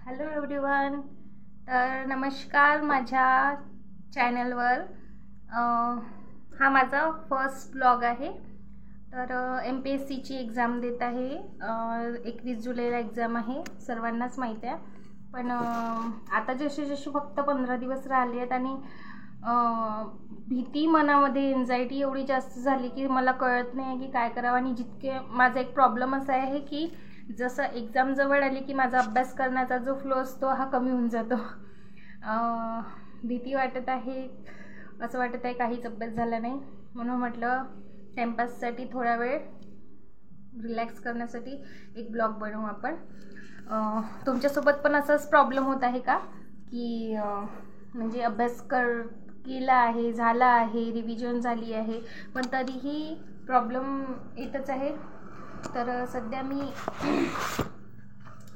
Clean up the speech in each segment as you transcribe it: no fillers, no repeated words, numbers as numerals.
Hello everyone. तर नमस्कार माझ्या चॅनलवर. हा माझा फर्स्ट ब्लॉग आहे. तर MPSCची एक्झाम देत आहे. 21 जुलैला एक्झाम आहे, सर्वांनाच माहीत आहे. पण आता जसे फक्त 15 दिवस राहिले आहेत आणि भीती मनामध्ये, एन्झायटी एवढी जास्त झाली की मला कळत नाही की काय करावं. आणि जितके माझा एक प्रॉब्लेम असा आहे की जसं एक्झाम जवळ आली की माझा अभ्यास करण्याचा जो फ्लो असतो हा कमी होऊन जातो. भीती वाटत आहे, असं वाटत आहे काहीच अभ्यास झाला नाही. म्हणून म्हटलं टाइमपाससाठी थोडा वेळ रिलॅक्स करण्यासाठी एक ब्लॉग बनवू आपण. तुमच्यासोबत पण असाच प्रॉब्लेम होत आहे का की म्हणजे अभ्यास केला आहे, झाला आहे, रिव्हिजन झाली आहे, पण तरीही प्रॉब्लेम येतच आहे. तर सध्या मी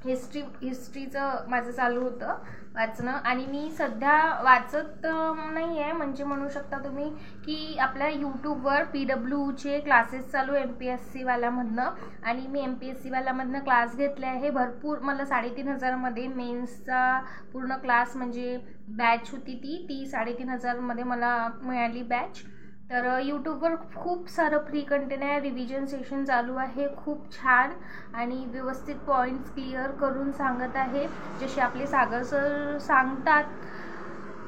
हिस्ट्रीचं माझं चालू होतं वाचणं. आणि मी सध्या वाचत नाही आहे, म्हणजे म्हणू शकता तुम्ही की आपल्या यूट्यूबवर PWचे क्लासेस चालू MPSC वाल्यामधनं. आणि मी MPSC वाल्यामधनं क्लास घेतले आहे भरपूर. मला 3,500मध्ये मेन्सचा पूर्ण क्लास म्हणजे बॅच होती, ती 3,500मध्ये मला मिळाली बॅच. तर यूट्यूबवर खूप सारं फ्री कंटेंट आहे. रिव्हिजन सेशन चालू आहे, खूप छान आणि व्यवस्थित पॉईंट्स क्लिअर करून सांगत आहे. जसे आपले सागर सर सांगतात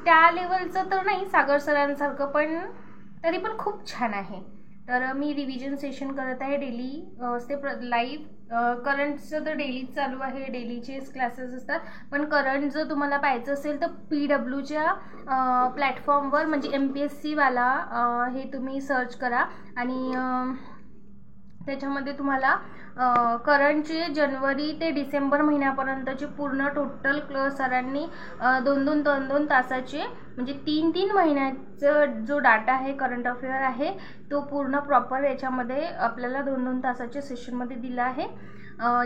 त्या लेवलचं तर नाही सागर सरांसारखं, पण तरी पण खूप छान आहे. तर मी रिव्हिजन सेशन करत आहे डेली. ते लाईव्ह करंटचं तर डेलीच चालू आहे, डेलीचेच क्लासेस असतात. पण करंट जर तुम्हाला पाहायचं असेल तर PWच्या प्लॅटफॉर्मवर म्हणजे MPSC वाला हे तुम्ही सर्च करा आणि त्याच्यामध्ये तुम्हाला करंटचे जानेवारी ते डिसेंबर महिन्यापर्यंतचे पूर्ण टोटल सरांनी 2-2 तासाचे म्हणजे 3-3 महिन्याचा जो डाटा आहे, करंट अफेअर आहे, तो पूर्ण प्रॉपर याच्यामध्ये आपल्याला 2-2 तासाच्या सेशनमध्ये दिला आहे.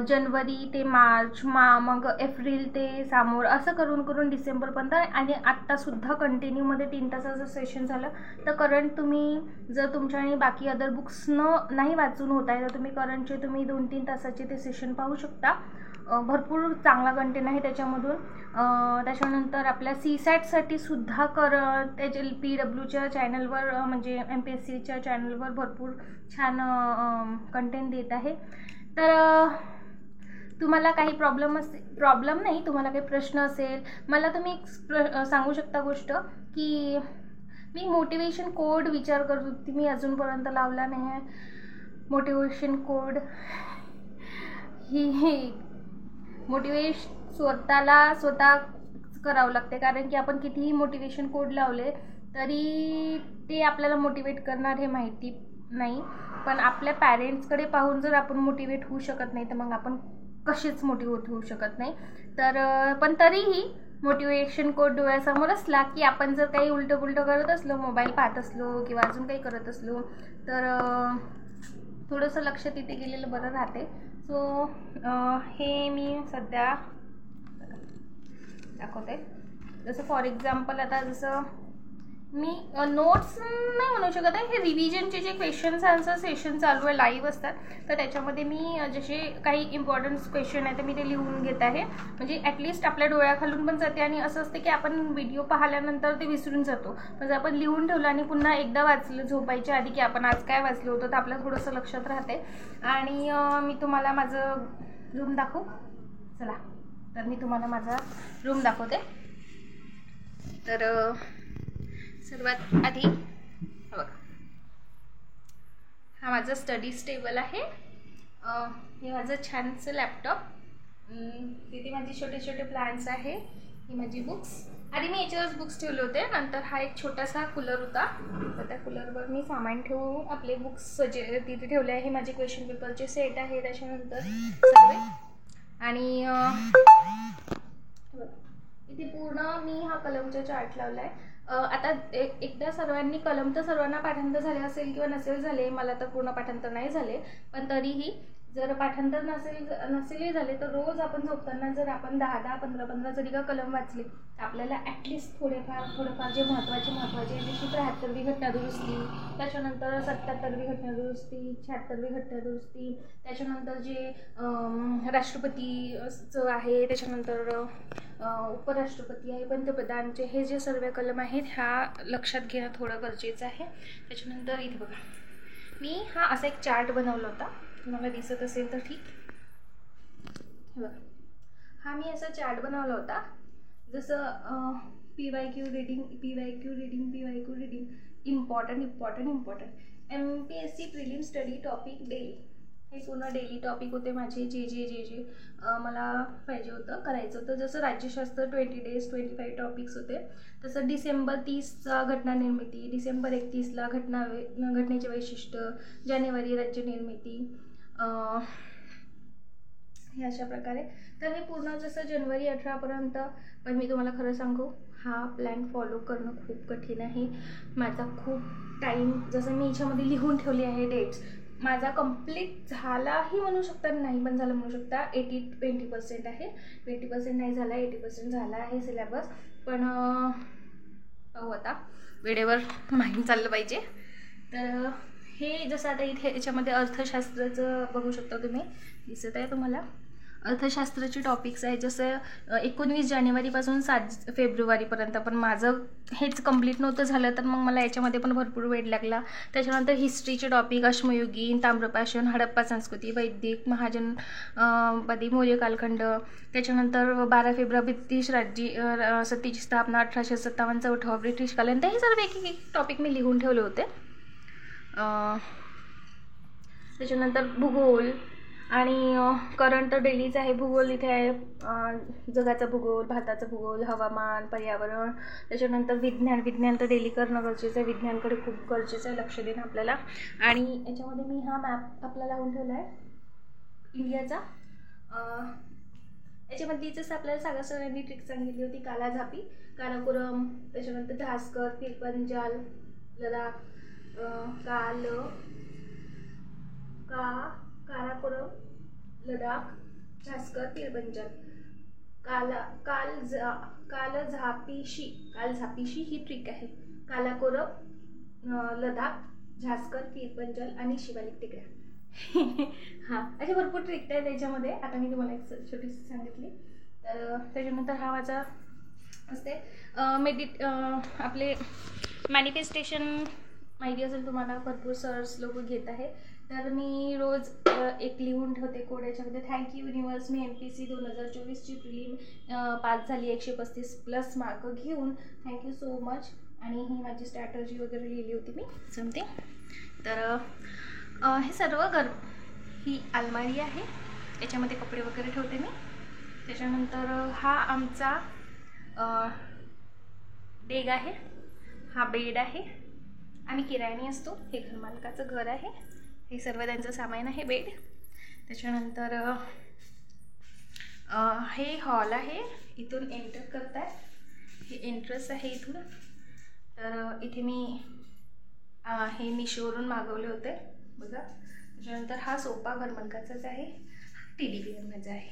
जानेवारी ते मार्च, मग एप्रिल ते सामोर असं करून डिसेंबरपर्यंत. आणि आत्तासुद्धा कंटिन्यूमध्ये 3 तासाचं सेशन झालं. तर करंट तुम्ही जर तुमच्याने बाकी अदर बुक्स नाही वाचून होत आहे तर तुम्ही करंटचे 2-3 तासाचे ते सेशन पाहू शकता. भरपूर चांगला कंटेंट आहे त्याच्यामधून. त्याच्यानंतर आपल्या CSATसाठी सुद्धा त्याच्या PWच्या चॅनलवर म्हणजे MPSCच्या चॅनलवर भरपूर छान कंटेंट देत आहे. तर तुम्हाला काही प्रॉब्लेम नाही, तुम्हाला काही प्रश्न असेल मला तुम्ही सांगू शकता गोष्ट की मी मोटिवेशन कोड विचार करत होती, मी अजूनपर्यंत लावला नाही आहे. मोटिवेशन कोड ही मोटिवेशन स्वतः करावं लागते, कारण की आपण कितीही मोटिवेशन कोड लावले तरी ते आपल्याला मोटिवेट करणार हे माहिती नाही. पण आपल्या पॅरेंट्सकडे पाहून जर आपण मोटिवेट होऊ शकत नाही तर मग आपण कशीच मोटिवेट होऊ शकत नाही. तर पण तरीही मोटिवेशन कोड डोळ्यासमोर असला की आपण जर काही उलटं करत असलो, मोबाईल पाहत असलो किंवा अजून काही करत असलो तर थोडंसं लक्ष तिथे गेलेलं बरं राहते. सो हे मी सध्या दाखवते. जसं फॉर एक्झाम्पल आता जसं मी नोट्स नाही म्हणू शकत आहे, हे रिव्हिजनचे जे क्वेश्चन्स आन्सर सेशन चालू आहे, लाईव्ह असतात. तर त्याच्यामध्ये मी जसे काही इम्पॉर्टंट क्वेश्चन आहे तर मी ते लिहून घेत आहे. म्हणजे ॲटलिस्ट आपल्या डोळ्याखालून पण जाते. आणि असं असते की आपण व्हिडिओ पाहिल्यानंतर ते विसरून जातो, म्हणजे आपण लिहून ठेवलं आणि पुन्हा एकदा वाचलं झोपायच्या आधी की आपण आज काय वाचलं होतं, तर आपल्याला थोडंसं लक्षात राहते. आणि मी तुम्हाला माझं रूम दाखवू, चला. तर मी तुम्हाला माझा रूम दाखवते. तर सर्वात आधी बघा, हा माझा स्टडी टेबल आहे. हे माझं छानसं लॅपटॉप. तिथे माझे छोटे प्लॅन्स आहे. ही माझी बुक्स. आधी मी याच्यावरच बुक्स ठेवले होते. नंतर हा एक छोटासा कूलर होता, तर त्या कूलरवर मी सामान ठेवून आपले बुक्स तिथे ठेवले आहे. माझे क्वेश्चन पेपरचे सेट आहे त्याच्यानंतर सर्व. आणि इथे पूर्ण मी हा कलमचा चार्ट लावला आहे. आता एकदा सर्वांनी कलम तर सर्वांना पाठांतर झाले असेल किंवा नसेल झाले, मला तर पूर्ण पाठांतर नाही झाले, पण तरीही जर पाठांतर नसेलही झाले तर रोज आपण झोपताना जर आपण 10-10, 15-15 जरी का कलम वाचले आपल्याला ॲटलिस्ट थोडेफार जे महत्त्वाचे जशी 73वी घटना दुरुस्ती, त्याच्यानंतर 77वी घटना दुरुस्ती, 76वी घटना दुरुस्ती, त्याच्यानंतर जे राष्ट्रपतीचं आहे, त्याच्यानंतर उपराष्ट्रपती आहे, पंतप्रधानचे हे जे सर्व कलम आहेत ह्या लक्षात घेणं थोडं गरजेचं आहे. त्याच्यानंतर इथे बघा मी हा असा एक चार्ट बनवला होता, तुम्हाला दिसत असेल तर ठीक. हे बघा हा मी असा चार्ट बनवला होता जसं PYQ reading important MPSC prelim study topic daily, हे पूर्ण डेली टॉपिक होते माझे जे मला पाहिजे होतं करायचं होतं. जसं राज्यशास्त्र 20 days 25 टॉपिक्स होते, तसं डिसेंबर 30चा घटना निर्मिती, डिसेंबर 31ला घटनेचे वैशिष्ट्य, जानेवारी राज्य निर्मिती, हे अशा प्रकारे. तर हे पूर्ण जसं जानेवारी 18पर्यंत. पण मी तुम्हाला खरं सांगू हा प्लॅन फॉलो करणं खूप कठीण आहे. माझा खूप टाईम जसं मी याच्यामध्ये लिहून ठेवली आहे डेट्स, माझा कंप्लीट झालाही म्हणू शकता, नाही पण झालं म्हणू शकता. 20% आहे, 20% नाही झाला, 80% झाला आहे सिलेबस. पण पाहू आता वेळेवर माहीत चाललं पाहिजे. तर हे जसं आता इथे याच्यामध्ये अर्थशास्त्राचं बघू शकता तुम्ही, दिसत आहे तुम्हाला अर्थशास्त्राचे टॉपिक्स आहेत. जसं 19 जानेवारीपासून 7 फेब्रुवारीपर्यंत. पण माझं हेच कंप्लीट नव्हतं झालं तर मग मला याच्यामध्ये पण भरपूर वेळ लागला. त्याच्यानंतर हिस्ट्रीचे टॉपिक अश्मयुगीन, ताम्रपाषाण, हडप्पा संस्कृती, वैदिक, महाजनवादी, मौर्य कालखंड. त्याच्यानंतर 12 फेब्रुवारी ब्रिटिश सत्तेची स्थापना, 1857 चौथा ब्रिटिश कालांतर. हे सर्व एक टॉपिक मी लिहून ठेवले होते. त्याच्यानंतर भूगोल आणि करंट डेलीच आहे. भूगोल इथे आहे जगाचा भूगोल, भारताचा भूगोल, हवामान, पर्यावरण. त्याच्यानंतर विज्ञान तर डेली करणं गरजेचं आहे. विज्ञानकडे खूप गरजेचं आहे लक्ष देणं आपल्याला. आणि याच्यामध्ये मी हा मॅप आपला लावून ठेवला आहे इंडियाचा. याच्यामध्ये जसं आपल्याला सगळ्यांनी ट्रिक सांगितली होती, कालाझापी, काराकोरम, त्याच्यानंतर धास्कर, पिरपंजाल, लडाख, काराकोरम, लडाख, झास्कर, पिरपंजाल, कालझापीशी ही ट्रिक आहे. काराकोरम, लडाख, झास्कर, पिरपंजाल आणि शिवालिक टेकड्या. हां, असे भरपूर ट्रिक आहेत त्याच्यामध्ये. आता मी तुम्हाला एक छोटीशी सांगितली. तर त्याच्यानंतर हा माझा असते आपले मॅनिफेस्टेशन माहिती असेल तुम्हाला, भरपूर सर्स लोक घेत आहे. तर मी रोज एक लिहून ठेवते कोड याच्यामध्ये. थँक्यू युनिवर्स, मी MPSC 2024ची प्रिलिम पास झाली 135+ मार्क घेऊन. Thank you so much. आणि ही माझी स्ट्रॅटर्जी वगैरे लिहिली होती मी समथिंग. तर हे सर्व ही अलमारी आहे, याच्यामध्ये कपडे वगैरे ठेवते मी. त्याच्यानंतर हा आमचा डेग आहे, हा बेड आहे. आम्ही किरायाने असतो, हे घरमालकाचं घर आहे. हे सर्व त्यांचं सामान आहे बेड. त्याच्यानंतर हे हॉल आहे, इथून एंटर करताय, हे एंट्रन्स आहे इथून. तर इथे मी हे मिशोवरून मागवले होते बघा. त्याच्यानंतर हा सोफा घरमालकाचाच आहे. हा टेडी बिअर माझा आहे,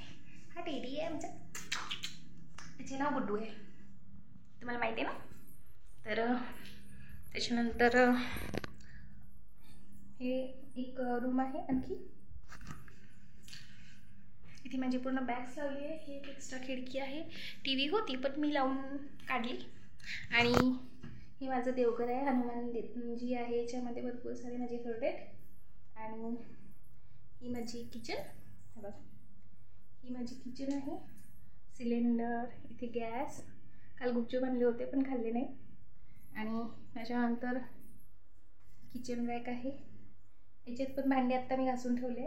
हा टेडी आहे आमचा, त्याचे नाव गुड्डू आहे, तुम्हाला माहिती आहे ना. तर त्याच्यानंतर हे एक रूम आहे आणखी. इथे माझी पूर्ण बॅग्स लावली आहे. ही एक एक्स्ट्रा खिडकी आहे. TV होती पण मी लावून काढली. आणि ही माझं देवघर आहे, हनुमानजी आहे याच्यामध्ये भरपूर सारे माझे फेवरेट. आणि ही माझी किचन, हे बघा ही माझी किचन आहे. सिलेंडर, इथे गॅस, काल गुपचूप आणले होते पण खाल्ले नाही. आणि त्याच्यानंतर किचन रॅक आहे, याच्यात पण भांडे आत्ता मी घासून ठेवले.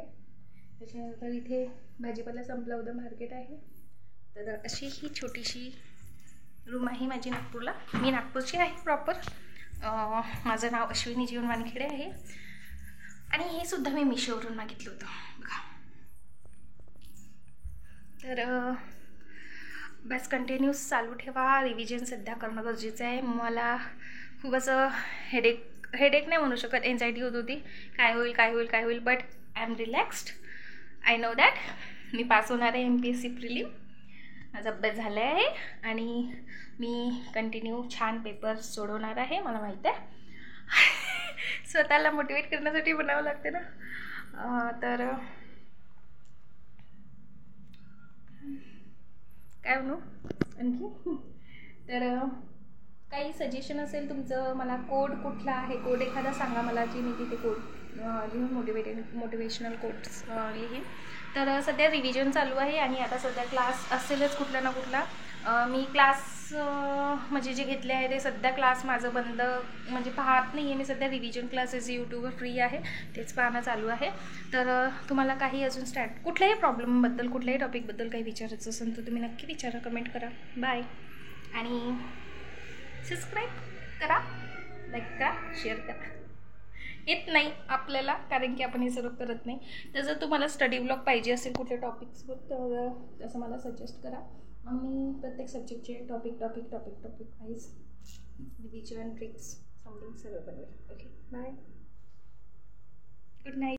त्याच्यानंतर इथे भाजीपाला संपला होता, मार्केट आहे. तर अशी ही छोटीशी रूम आहे माझी नागपूरला. मी नागपूरची आहे प्रॉपर. माझं नाव अश्विनी जीवन वानखेडे आहे. आणि हे सुद्धा मी मिशोवरून मागितलं होतं बघा. तर बस कंटिन्यूस चालू ठेवा. रिव्हिजन सध्या करणं गरजेचं आहे. मला खूप असं हेडेक नाही म्हणू शकत, एन्झायटी होत होती, काय होईल. But I am relaxed. I know that मी पास होणार आहे MPSC प्रिलिम. माझा अभ्यास झाला आहे आणि मी कंटिन्यू छान पेपर्स सोडवणार आहे. मला माहीत आहे स्वतःला मोटिवेट करण्यासाठी बनावं लागते ना. तर काय म्हणू आणखी. तर काही सजेशन असेल तुमचं, मला कोड कुठला आहे, कोड एखादा सांगा मला, जी मी तिथे कोड लिहून मोटिवेशनल कोड्स लिहीन. तर सध्या रिव्हिजन चालू आहे आणि आता सध्या क्लास असेलच कुठला ना कुठला. मी क्लास म्हणजे जे घेतले आहे ते सध्या क्लास माझं बंद म्हणजे पाहत नाही आहे मी सध्या. रिव्हिजन क्लासेस यूट्यूबवर फ्री आहे, तेच पाहणं चालू आहे. तर तुम्हाला काही अजून कुठल्याही प्रॉब्लेमबद्दल कुठल्याही टॉपिकबद्दल काही विचारायचं असेल तर तुम्ही नक्की विचारा, कमेंट करा. बाय. आणि सबस्क्राईब करा, लाईक करा, शेअर करा. येत नाही आपल्याला कारण की आपण हे सर्व करत नाही. तर जर तुम्हाला स्टडी ब्लॉग पाहिजे असेल कुठल्या टॉपिक्सवर तर तसं मला सजेस्ट करा. मग मी प्रत्येक सब्जेक्टचे topic wise revision tricks something सर्व बनवेल. Okay bye, good night.